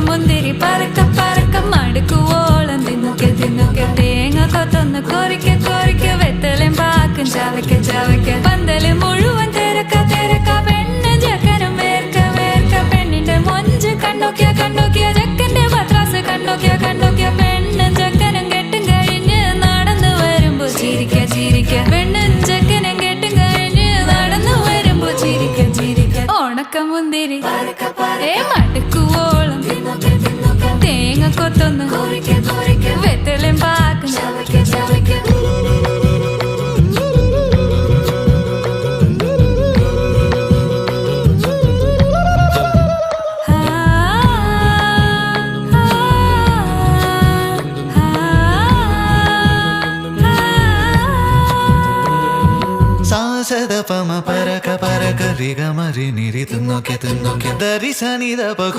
മുന്തിരി പറക്ക പറക്ക മടുക്കുവോളം തിന്നുക്കെ തിന്നുക്കെ തേങ്ങ കൊത്തൊന്ന് കൊറിക്ക കൊറിക്ക വെത്തലും പാക്കും ചവയ്ക്ക ചവയ്ക്ക പന്തല് മുഴുവൻ തിരക്ക തിരക്ക പെണ്ണ് ചെക്കനും വേർക്ക വേർക്ക പെണ്ണിന്റെ മൊഞ്ച് കണ്ണോക്കിയ കണ്ണോക്കിയ ചെക്കന്റെ പത്രാസ് കണ്ണോക്കിയ കണ്ണോക്കിയ പെണ്ണും ചെക്കനും കെട്ടും കഴിഞ്ഞ് നടന്നു വരുമ്പോ ചിരിക്ക ചിരിക്ക പെണ്ണും ചെക്കനും കെട്ടും കഴിഞ്ഞ് നടന്നു വരുമ്പോ ചിരിക്ക ചിരിക്ക ഉണക്കമുന്തിരി മടുക്കുവോളം തേങ്ങ കൊത്തൊന്ന് വെത്തലും പാക്കും സാസദപമ പരക പരക രിഗമരി നിരി തിന്നോക്കെ തിന്നോക്കെ ദരി സനിദ പകു